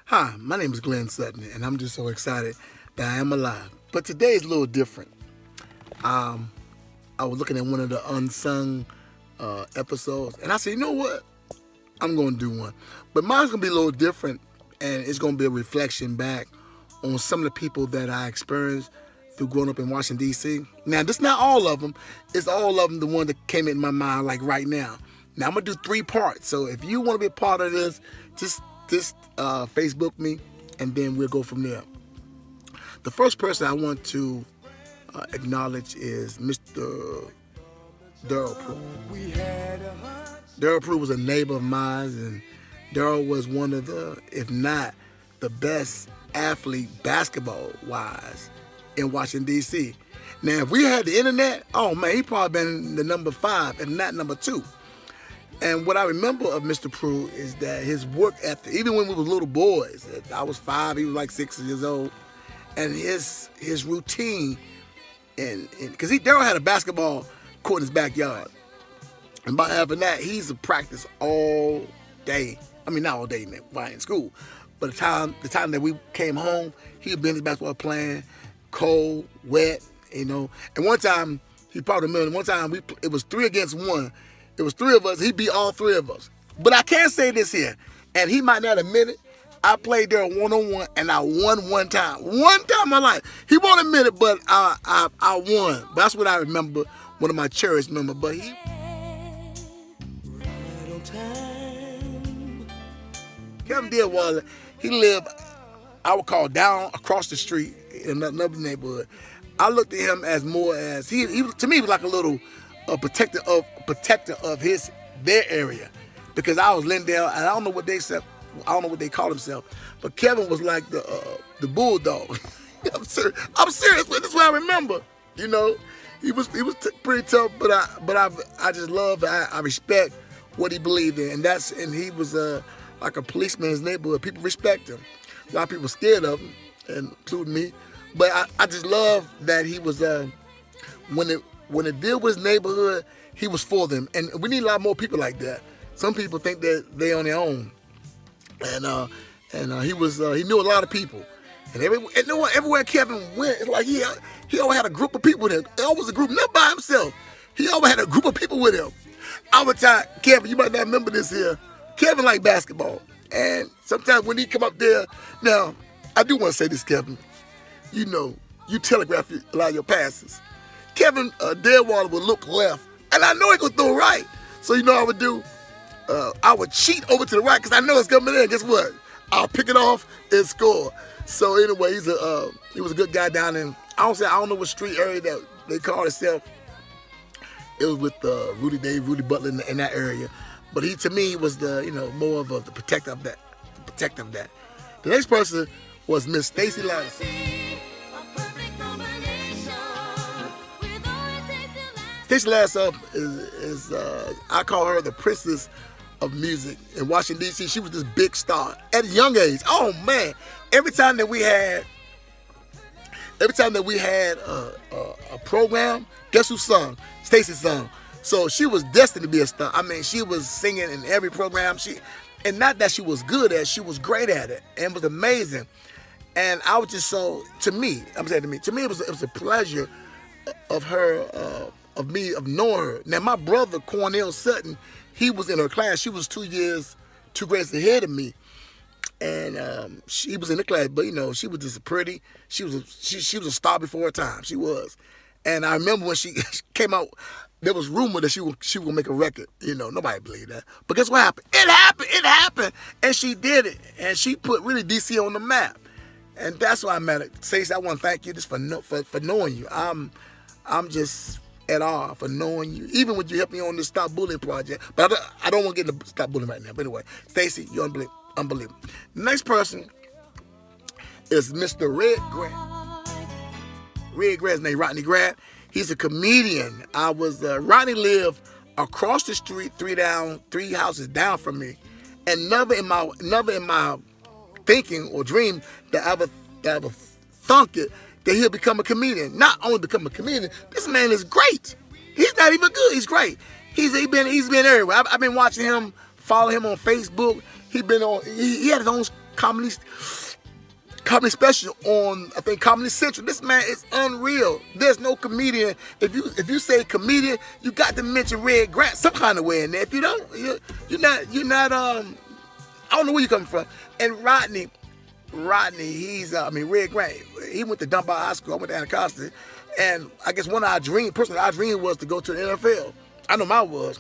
Hi, my name is Glenn Sutton, and I'm just so excited that I am alive. But today is a little different. Um, I was looking at one of the unsung episodes, and I said, you know what? I'm going to do one. But mine's going to be a little different, and it's going to be a reflection back on some of the people that I experienced through growing up in Washington, D.C. Now, this is not all of them. It's all of them, the one that came in my mind like right now. Now, I'm going to do 3 parts. So if you want to be a part of this, just Facebook me, and then we'll go from there. The first person I want to acknowledge is Mr. Daryl Prue. Daryl Prue was a neighbor of mine, and Daryl was one of the, if not the best athlete basketball-wise in Washington, D.C. Now, if we had the internet, oh man, he probably been the number 5, if not number 2. And what I remember of Mr. Prue is that his work ethic, even when we were little boys, I was 5, he was like 6 years old, and his routine, and because Daryl had a basketball court in his backyard, and by having that, he used to practice all day. I mean, not all day, man, while in school, but the time that we came home, he would be in his basketball playing, cold, wet, And one time, he probably remember, one time it was 3 against 1. It was 3 of us. He beat all 3 of us. But I can't say this here, and he might not admit it. I played there one-on-one, and I won one time. One time in my life. He won't admit it, but I won. But that's what I remember, one of my cherished memories. But Kevin Dearwater, he lived, I would call, down across the street in another neighborhood. I looked at him as more as, he to me, he was like a little protector of their area, because I was Lindale, and I don't know what they said. I don't know what they call themselves, but Kevin was like the bulldog. I'm serious. This is what I remember. He was pretty tough, but I just love, I respect what he believed in, and he was like a policeman in his neighborhood. People respect him. A lot of people scared of him, including me. But I just love that he was when it deal with his neighborhood, he was for them, and we need a lot more people like that. Some people think that they on their own. And he knew a lot of people, and everywhere Kevin went, it's like he always had a group of people with him. It always a group, not by himself. He always had a group of people with him. I would tell Kevin, you might not remember this here. Kevin liked basketball, and sometimes when he come up there, now I do want to say this, Kevin. You telegraph a lot of your passes. Kevin Dearwater would look left, and I know he could throw right. So you know what I would do? I would cheat over to the right because I know it's coming in. Guess what? I'll pick it off and score. So anyway, he was a good guy down in, I don't know what street area that they call itself. It was with Rudy Butler in that area. But he, to me, was more of the protector of that. The next person was Miss Stacy Lattiser. Stacy Lattiser is I call her the princess of music in Washington, D.C. She was this big star at a young age. Oh man! Every time that we had a program, guess who sung? Stacy sung. So she was destined to be a star. I mean, she was singing in every program. And not that she was good at it, she was great at it, and was amazing. And I was just to me, it was a pleasure of her, of knowing her. Now, my brother, Cornell Sutton, he was in her class. She was 2 grades ahead of me. And she was in the class, but she was just pretty. She was a star before her time. She was. And I remember when she came out, there was rumor that she would make a record. Nobody believed that. But guess what happened? It happened. And she did it. And she put really DC on the map. And that's why I'm at it. Stacey, I want to thank you just for knowing you. I'm just at all for knowing you, even when you helped me on this Stop Bullying project. But I don't want to get into Stop Bullying right now. But anyway, Stacey, you're unbelievable. The next person is Mr. Red Grant. Red Grant's name Rodney Grant. He's a comedian. Rodney lived across the street, 3 houses down from me, and never in my thinking or dream that I ever thunk it that he'll become a comedian. Not only become a comedian, this man is great. He's not even good. He's great. He's been everywhere. I've been watching him, follow him on Facebook. He had his own comedy special on, I think, Comedy Central. This man is unreal. There's no comedian. If you say comedian, you got to mention Red Grant some kind of way in there. If you don't, you're not. I don't know where you're coming from. And Rodney, Red Grant. He went to Dunbar High School. I went to Anacostia, and I guess one of our dream was to go to the NFL. I know mine was.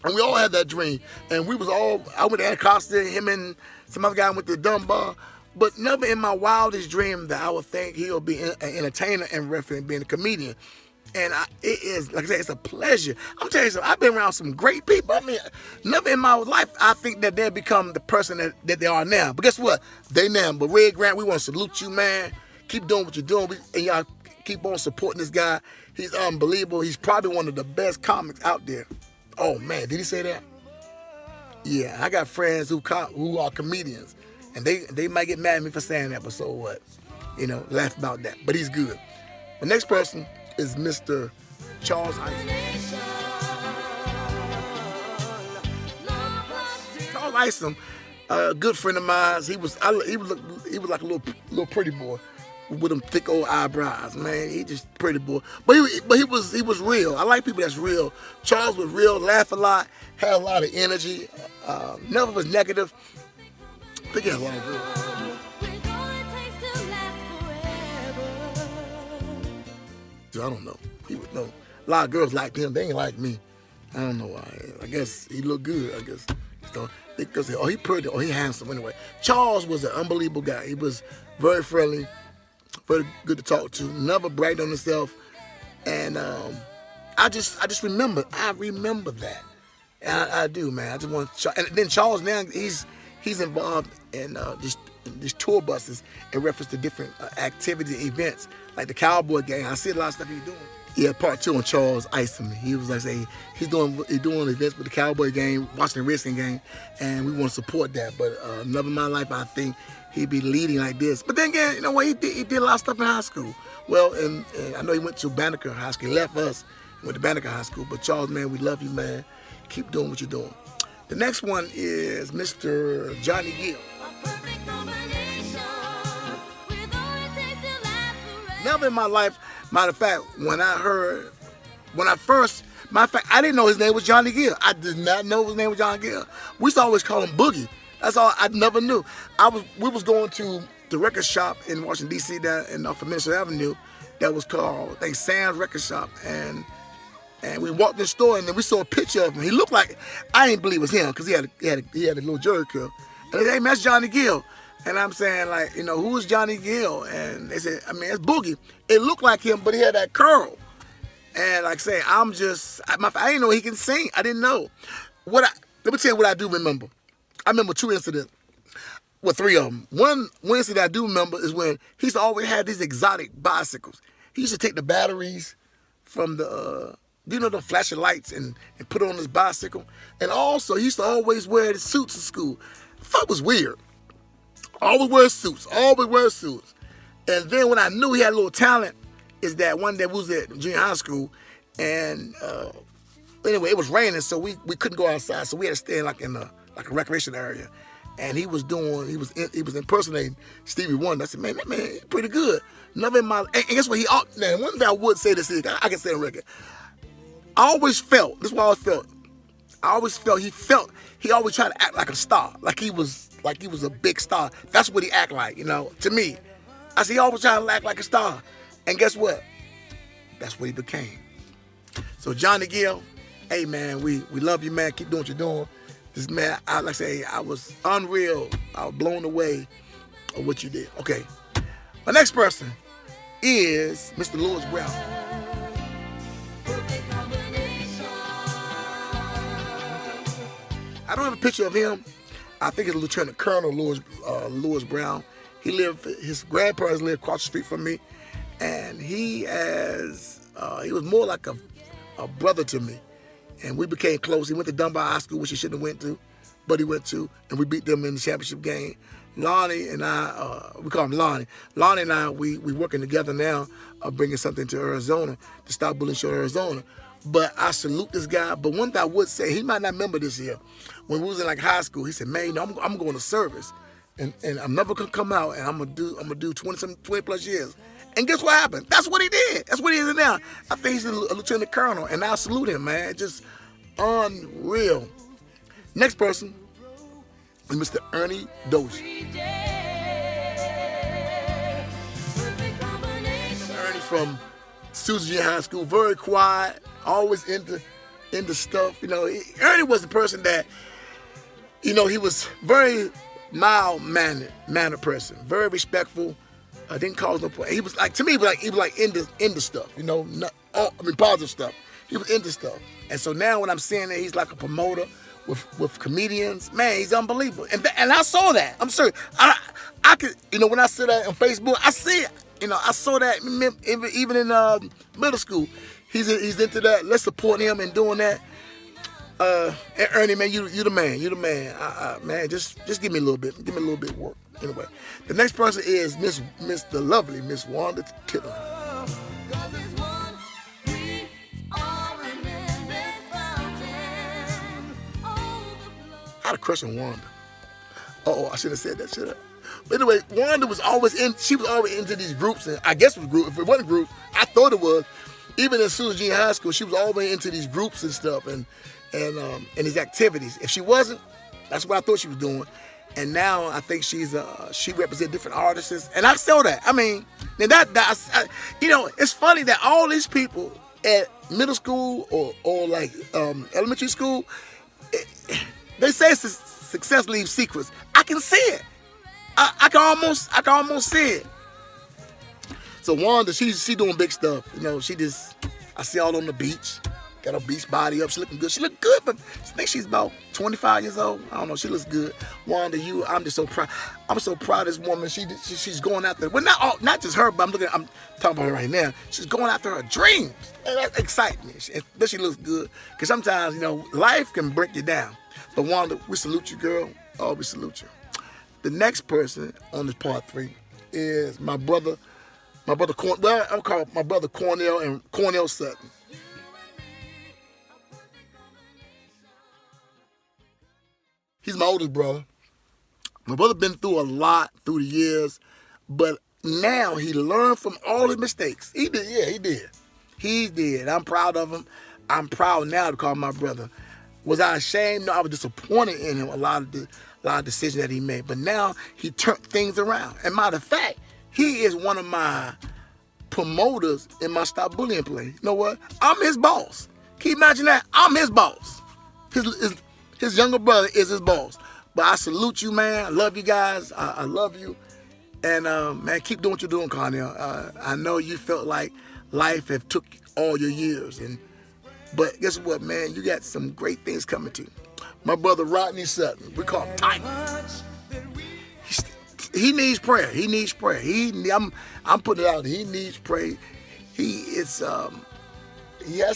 And we all had that dream. And I went to Anacostia, him and some other guy went to Dunbar. But never in my wildest dream that I would think he'll be an entertainer and referee and being a comedian. And it is, like I said, it's a pleasure. I'm telling you something, I've been around some great people. I mean, never in my life I think that they'll become the person that they are now. But guess what? They now. But Red Grant, we want to salute you, man. Keep doing what you're doing. And y'all keep on supporting this guy. He's unbelievable. He's probably one of the best comics out there. Oh, man, did he say that? Yeah, I got friends who are comedians. And they might get mad at me for saying that, but so what? Laugh about that. But he's good. The next person is Mr. Charles Isom. Charles Isom, a good friend of mine. He was like a little pretty boy with them thick old eyebrows. Man, he just pretty boy. But he was real. I like people that's real. Charles was real, laughed a lot, had a lot of energy, never was negative. I think he had a lot of good. I don't know. He would know. A lot of girls liked him. They ain't like me. I don't know why. I guess he looked good. I guess. So because he pretty. He handsome anyway. Charles was an unbelievable guy. He was very friendly, very good to talk to. Never bragged on himself. And I just remember. I remember that. And I do, man. I just want. And then Charles now he's involved in these tour buses in reference to different activity events, like the Cowboy game. I see a lot of stuff he's doing. Yeah, part 2 on Charles Isom. He was like say he's doing events with the Cowboy game, watching the wrestling game, and we want to support that. But never in my life I think he'd be leading like this. But then again, you know what? He did a lot of stuff in high school. Well, and I know he went to Banneker High School. He left us, went to Banneker High School. But Charles, man, we love you, man. Keep doing what you're doing. The next one is Mr. Johnny Gill. Never in my life, matter of fact, I didn't know his name was Johnny Gill. I did not know his name was Johnny Gill. We used to always call him Boogie. That's all. I never knew. We was going to the record shop in Washington, D.C. down off of Minnesota Avenue that was called, I think, Sam's Record Shop. And we walked in the store, and then we saw a picture of him. He looked like, I didn't believe it was him because he had a little jerry curl. And they said, hey, man, that's Johnny Gill. And I'm saying, like, who is Johnny Gill? And they said, it's Boogie. It looked like him, but he had that curl. And like I say, I didn't know he can sing. I didn't know. Let me tell you what I do remember. I remember 2 incidents. Well, 3 of them. One incident I do remember is when he used to always have these exotic bicycles. He used to take the batteries from the flashing lights and put it on his bicycle. And also, he used to always wear the suits in school. I thought it was weird. Always wear suits. And then when I knew he had a little talent, is that one day we was at junior high school, and anyway, it was raining, so we couldn't go outside, so we had to stay in a recreation area. And he was impersonating Stevie Wonder. I said, man, he's pretty good. Never in my, and guess what? Now, one thing I would say this is, I can say on record. I always felt, this is what I always felt. He always tried to act like a star, like he was a big star. That's what he act like, to me. I said, he always tried to act like a star. And guess what? That's what he became. So Johnny Gill, hey man, we love you, man. Keep doing what you're doing. This man, I was unreal. I was blown away of what you did. Okay. My next person is Mr. Louis Brown. I don't have a picture of him. I think it's Lieutenant Colonel Louis Brown. His grandparents lived across the street from me, and he was more like a brother to me. And we became close. He went to Dunbar High School, which he shouldn't have went to, but he went to, and we beat them in the championship game. Lonnie and I, we call him Lonnie. Lonnie and I, we working together now, bringing something to Arizona, to stop bullying show Arizona. But I salute this guy. But one thing I would say, he might not remember this year. When we was in high school, he said, man, I'm going to service. and I'm never gonna come out, and I'm gonna do 20 plus years. And guess what happened? That's what he did. That's what he is now. I think he's a lieutenant colonel, and I salute him, man. Just unreal. Next person is Mr. Ernie Dozier. Ernie from Sutton High School, very quiet, always into stuff. You know, Ernie was the person that, you know, he was very mild-mannered person, very respectful. Didn't cause no point. He was like, to me, he was like into stuff. You know, positive stuff. He was into stuff. And so now when I'm seeing that he's like a promoter with comedians, man, he's unbelievable. And I saw that. I'm sorry. I could, you know, when I see that on Facebook, I see it. You know, I saw that even in middle school. He's into that. Let's support him in doing that. And Ernie, man, you the man. You the man. Man, just give me a little bit. Give me a little bit of work. Anyway, the next person is the lovely Miss Wanda Tittle. I had a crush on Wanda. I should have said that shit up. But anyway, Wanda was always into these groups, and I guess it was groups. If it wasn't groups, I thought it was. Even in Sutton High School, she was always into these groups and stuff, and these activities. If she wasn't, that's what I thought she was doing. And now I think she represents different artists, and I saw that. I mean, and you know, it's funny that all these people at middle school or like elementary school, they say success leaves secrets. I can see it. I can almost see it. So Wanda, she's doing big stuff. You know, I see all on the beach. Got her beach body up. She looking good. She look good, but I think she's about 25 years old. I don't know. She looks good. Wanda, I'm just so proud. I'm so proud of this woman. She's going after. Well, not just her, but I'm talking about her right now. She's going after her dreams. And that excites me. But she looks good. Because sometimes, you know, life can break you down. But Wanda, we salute you, girl. Oh, we salute you. The next person on this part 3 is my brother. I'll call my brother Cornell Sutton. He's my oldest brother. My brother been through a lot through the years, but now he learned from all his mistakes. He did, yeah, he did. He did. I'm proud of him. I'm proud now to call him my brother. Was I ashamed? No, I was disappointed in him, a lot of decisions that he made. But now he turned things around. And matter of fact, he is one of my promoters in my Stop Bullying play. You know what? I'm his boss. Can you imagine that? I'm his boss. His younger brother is his boss. But I salute you, man. I love you guys. I love you. And, man, keep doing what you're doing, Cornell. I know you felt like life have took all your years. But guess what, man? You got some great things coming to you. My brother Rodney Sutton, we call him Tiger. He needs prayer. He needs prayer. I'm putting it out there. He needs prayer. He has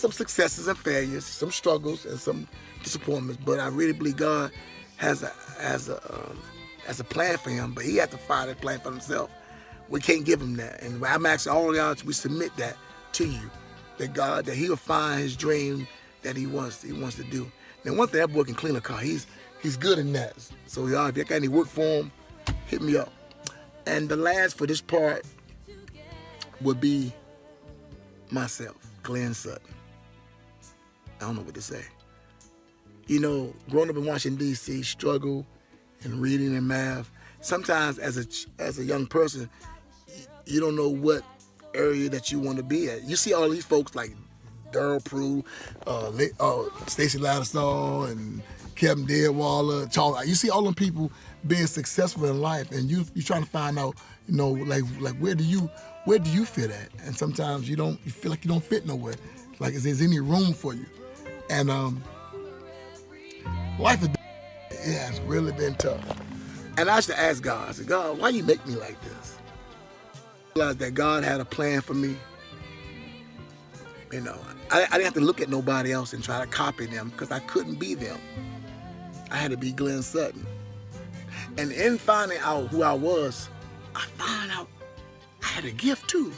some successes and failures, some struggles and some disappointments. But I really believe God has a plan for him. But he has to find that plan for himself. We can't give him that. And I'm asking all y'all to submit that to you, that he will find his dream that he wants to do. Now, one thing, that boy can clean a car. He's good in that. So y'all, if you got any work for him, hit me up. And the last for this part would be myself, Glenn Sutton. I don't know what to say. You know, growing up in Washington, D.C., struggle in reading and math. Sometimes as a young person, you don't know what area that you want to be at. You see all these folks like Daryl Prue, Stacey Lattisaw, and Kevin Deadwaller, Charles. You see all them people being successful in life, and you trying to find out, you know, like where do you fit at? And sometimes you feel like you don't fit nowhere. Like is there any room for you? And life has really been tough. And I used to ask God, I said, God, why you make me like this? I realized that God had a plan for me. You know, I didn't have to look at nobody else and try to copy them because I couldn't be them. I had to be Glenn Sutton. And in finding out who I was, I found out I had a gift too.